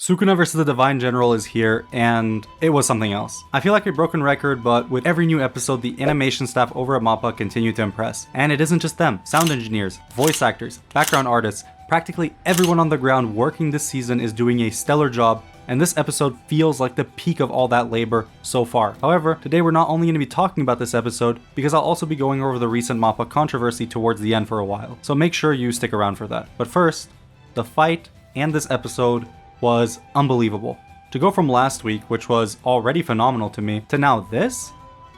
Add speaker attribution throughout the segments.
Speaker 1: Sukuna vs. the Divine General is here, and it was something else. I feel like a broken record, but with every new episode, the animation staff over at MAPPA continue to impress. And it isn't just them. Sound engineers, voice actors, background artists, practically everyone on the ground working this season is doing a stellar job, and this episode feels like the peak of all that labor so far. However, today we're not only going to be talking about this episode, because I'll also be going over the recent MAPPA controversy towards the end for a while, so make sure you stick around for that. But first, the fight and this episode was unbelievable. To go from last week, which was already phenomenal to me, to now this?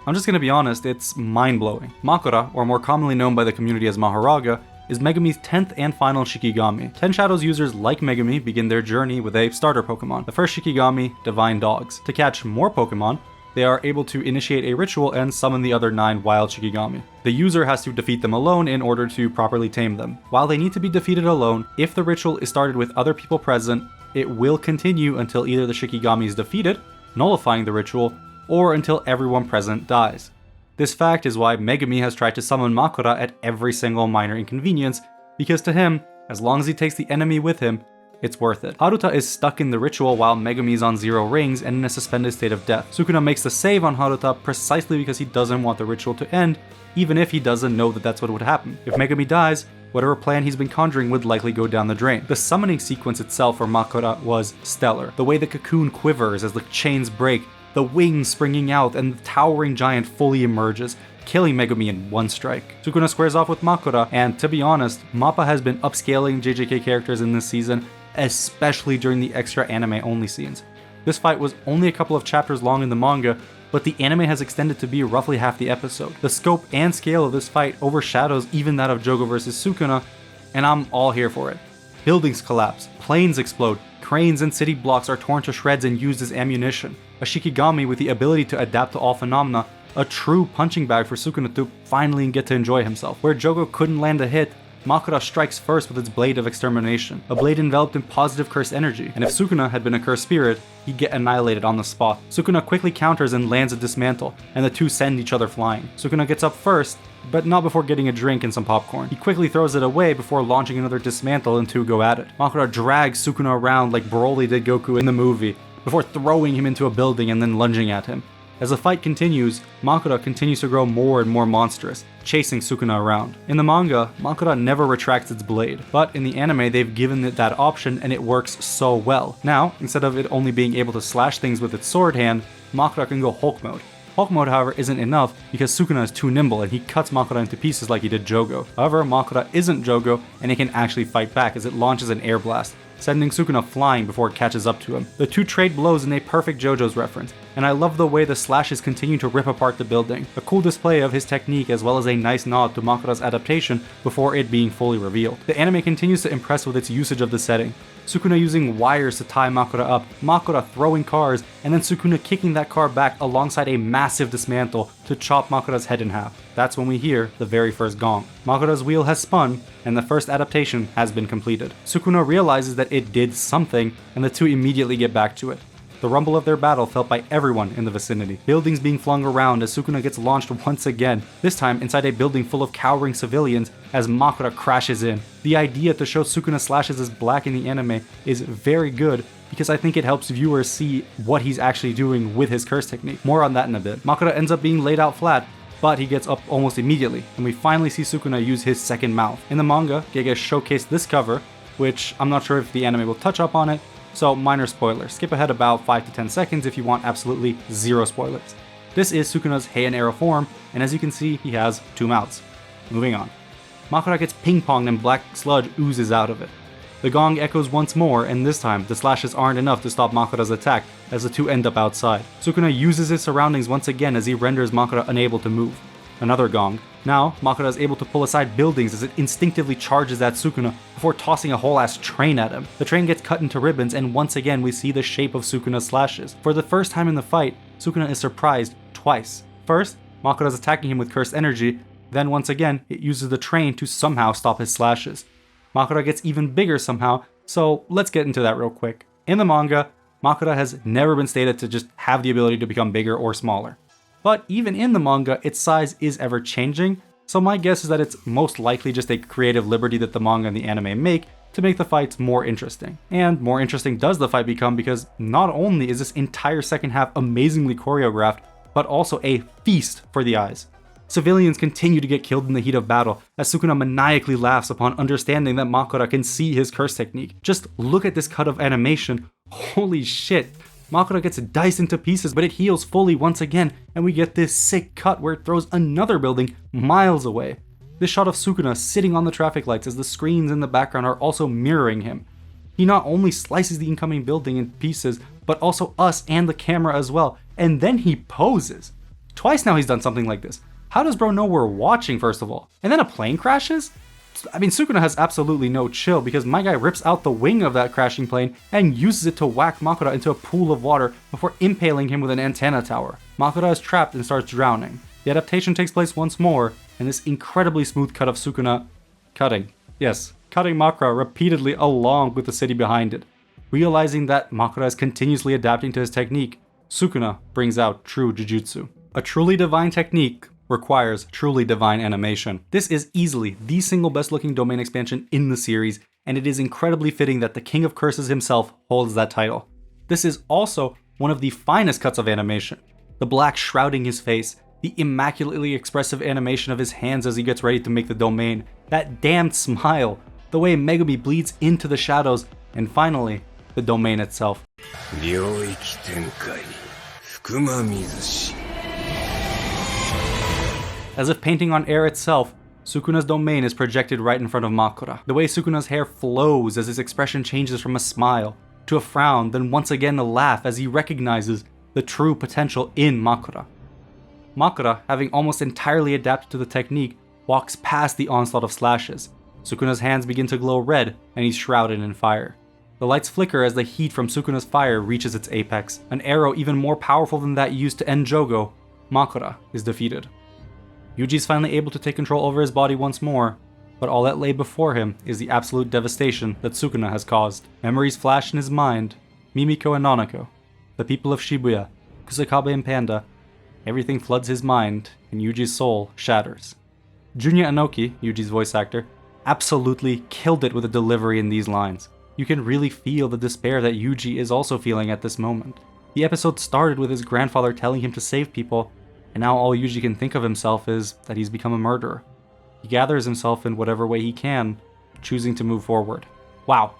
Speaker 1: I'm just gonna be honest, it's mind-blowing. Makura, or more commonly known by the community as Mahoraga, is Megumi's 10th and final Shikigami. 10 Shadows users like Megumi begin their journey with a starter Pokemon, the first Shikigami, Divine Dogs. To catch more Pokemon, they are able to initiate a ritual and summon the other 9 wild Shikigami. The user has to defeat them alone in order to properly tame them. While they need to be defeated alone, if the ritual is started with other people present, it will continue until either the Shikigami is defeated, nullifying the ritual, or until everyone present dies. This fact is why Megumi has tried to summon Makura at every single minor inconvenience, because to him, as long as he takes the enemy with him, it's worth it. Haruta is stuck in the ritual while Megumi is on 0 rings and in a suspended state of death. Sukuna makes the save on Haruta precisely because he doesn't want the ritual to end, even if he doesn't know that that's what would happen. If Megumi dies, whatever plan he's been conjuring would likely go down the drain. The summoning sequence itself for Makura was stellar. The way the cocoon quivers as the chains break, the wings springing out, and the towering giant fully emerges, killing Megumi in one strike. Sukuna squares off with Makura, and to be honest, MAPPA has been upscaling JJK characters in this season, especially during the extra anime-only scenes. This fight was only a couple of chapters long in the manga, but the anime has extended to be roughly half the episode. The scope and scale of this fight overshadows even that of Jogo vs. Sukuna, and I'm all here for it. Buildings collapse, planes explode, cranes and city blocks are torn to shreds and used as ammunition. A Shikigami with the ability to adapt to all phenomena, a true punching bag for Sukuna to finally get to enjoy himself. Where Jogo couldn't land a hit, Makura strikes first with its Blade of Extermination, a blade enveloped in positive cursed energy, and if Sukuna had been a cursed spirit, he'd get annihilated on the spot. Sukuna quickly counters and lands a dismantle, and the two send each other flying. Sukuna gets up first, but not before getting a drink and some popcorn. He quickly throws it away before launching another dismantle and two go at it. Makura drags Sukuna around like Broly did Goku in the movie, before throwing him into a building and then lunging at him. As the fight continues, Makura continues to grow more and more monstrous, chasing Sukuna around. In the manga, Makura never retracts its blade, but in the anime they've given it that option and it works so well. Now, instead of it only being able to slash things with its sword hand, Makura can go Hulk mode. Hulk mode, however, isn't enough because Sukuna is too nimble and he cuts Makura into pieces like he did Jogo. However, Makura isn't Jogo and it can actually fight back as it launches an air blast, sending Sukuna flying before it catches up to him. The two trade blows in a perfect JoJo's reference, and I love the way the slashes continue to rip apart the building. A cool display of his technique as well as a nice nod to Makura's adaptation before it being fully revealed. The anime continues to impress with its usage of the setting. Sukuna using wires to tie Makura up, Makura throwing cars, and then Sukuna kicking that car back alongside a massive dismantle to chop Makura's head in half. That's when we hear the very first gong. Makura's wheel has spun, and the first adaptation has been completed. Sukuna realizes that it did something, and the two immediately get back to it. The rumble of their battle felt by everyone in the vicinity. Buildings being flung around as Sukuna gets launched once again, this time inside a building full of cowering civilians as Makura crashes in. The idea to show Sukuna slashes as black in the anime is very good because I think it helps viewers see what he's actually doing with his curse technique. More on that in a bit. Makura ends up being laid out flat, but he gets up almost immediately, and we finally see Sukuna use his second mouth. In the manga, Gege showcased this cover, which I'm not sure if the anime will touch up on it, so minor spoilers. Skip ahead about 5 to 10 seconds if you want absolutely zero spoilers. This is Sukuna's Hei and Arrow form, and as you can see, he has 2 mouths. Moving on. Makura gets ping-ponged and black sludge oozes out of it. The gong echoes once more, and this time, the slashes aren't enough to stop Makura's attack, as the two end up outside. Sukuna uses his surroundings once again as he renders Makura unable to move. Another gong. Now, Makura is able to pull aside buildings as it instinctively charges at Sukuna before tossing a whole ass train at him. The train gets cut into ribbons, and once again we see the shape of Sukuna's slashes. For the first time in the fight, Sukuna is surprised twice. First, Makura is attacking him with cursed energy, then once again, it uses the train to somehow stop his slashes. Makura gets even bigger somehow, so let's get into that real quick. In the manga, Makura has never been stated to just have the ability to become bigger or smaller. But even in the manga, its size is ever changing, so my guess is that it's most likely just a creative liberty that the manga and the anime make to make the fights more interesting. And more interesting does the fight become because not only is this entire second half amazingly choreographed, but also a feast for the eyes. Civilians continue to get killed in the heat of battle as Sukuna maniacally laughs upon understanding that Makura can see his curse technique. Just look at this cut of animation. Holy shit. Makura gets diced into pieces, but it heals fully once again, and we get this sick cut where it throws another building miles away. This shot of Sukuna sitting on the traffic lights as the screens in the background are also mirroring him. He not only slices the incoming building in pieces, but also us and the camera as well, and then he poses. Twice now he's done something like this. How does bro know we're watching, first of all? And then a plane crashes? I mean, Sukuna has absolutely no chill because my guy rips out the wing of that crashing plane and uses it to whack Makura into a pool of water before impaling him with an antenna tower. Makura is trapped and starts drowning. The adaptation takes place once more, and this incredibly smooth cut of Sukuna cutting Makura repeatedly along with the city behind it. Realizing that Makura is continuously adapting to his technique, Sukuna brings out true jujutsu. A truly divine technique requires truly divine animation. This is easily the single best looking domain expansion in the series, and it is incredibly fitting that the King of Curses himself holds that title. This is also one of the finest cuts of animation. The black shrouding his face, the immaculately expressive animation of his hands as he gets ready to make the domain, that damned smile, the way Megumi bleeds into the shadows, and finally, the domain itself. As if painting on air itself, Sukuna's domain is projected right in front of Makura. The way Sukuna's hair flows as his expression changes from a smile to a frown, then once again a laugh as he recognizes the true potential in Makura. Makura, having almost entirely adapted to the technique, walks past the onslaught of slashes. Sukuna's hands begin to glow red, and he's shrouded in fire. The lights flicker as the heat from Sukuna's fire reaches its apex. An arrow even more powerful than that used to end Jogo, Makura is defeated. Yuji's finally able to take control over his body once more, but all that lay before him is the absolute devastation that Sukuna has caused. Memories flash in his mind, Mimiko and Nanako, the people of Shibuya, Kusakabe and Panda. Everything floods his mind, and Yuji's soul shatters. Junya Inoki, Yuji's voice actor, absolutely killed it with the delivery in these lines. You can really feel the despair that Yuji is also feeling at this moment. The episode started with his grandfather telling him to save people, and now all Yuji can think of himself is that he's become a murderer. He gathers himself in whatever way he can, choosing to move forward. Wow.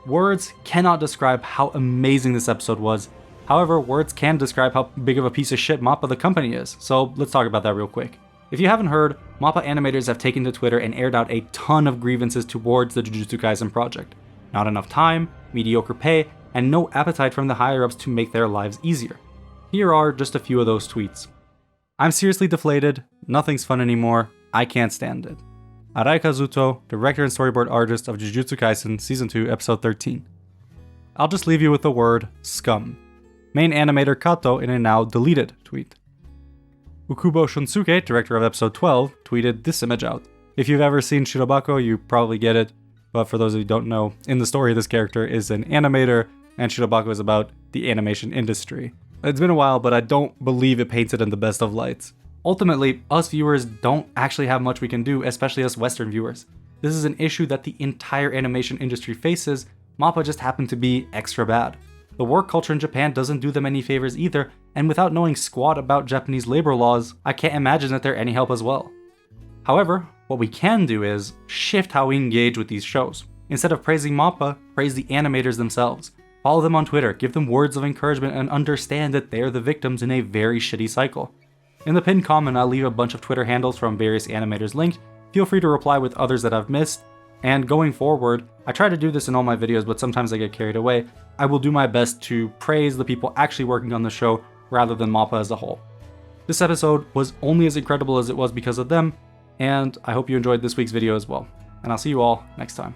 Speaker 1: Words cannot describe how amazing this episode was. However, words can describe how big of a piece of shit MAPPA the company is, so let's talk about that real quick. If you haven't heard, MAPPA animators have taken to Twitter and aired out a ton of grievances towards the Jujutsu Kaisen project. Not enough time, mediocre pay, and no appetite from the higher-ups to make their lives easier. Here are just a few of those tweets. I'm seriously deflated, nothing's fun anymore, I can't stand it. Arai Kazuto, director and storyboard artist of Jujutsu Kaisen Season 2, Episode 13. I'll just leave you with the word scum. Main animator Kato in a now deleted tweet. Ukubo Shunsuke, director of Episode 12, tweeted this image out. If you've ever seen Shirobako, you probably get it, but for those of you who don't know, in the story this character is an animator, and Shirobako is about the animation industry. It's been a while, but I don't believe it paints it in the best of lights. Ultimately, us viewers don't actually have much we can do, especially us Western viewers. This is an issue that the entire animation industry faces. MAPPA just happened to be extra bad. The work culture in Japan doesn't do them any favors either, and without knowing squat about Japanese labor laws, I can't imagine that they're any help as well. However, what we can do is shift how we engage with these shows. Instead of praising MAPPA, praise the animators themselves. Follow them on Twitter, give them words of encouragement, and understand that they're the victims in a very shitty cycle. In the pinned comment, I'll leave a bunch of Twitter handles from various animators linked. Feel free to reply with others that I've missed. And going forward, I try to do this in all my videos, but sometimes I get carried away. I will do my best to praise the people actually working on the show rather than MAPPA as a whole. This episode was only as incredible as it was because of them, and I hope you enjoyed this week's video as well. And I'll see you all next time.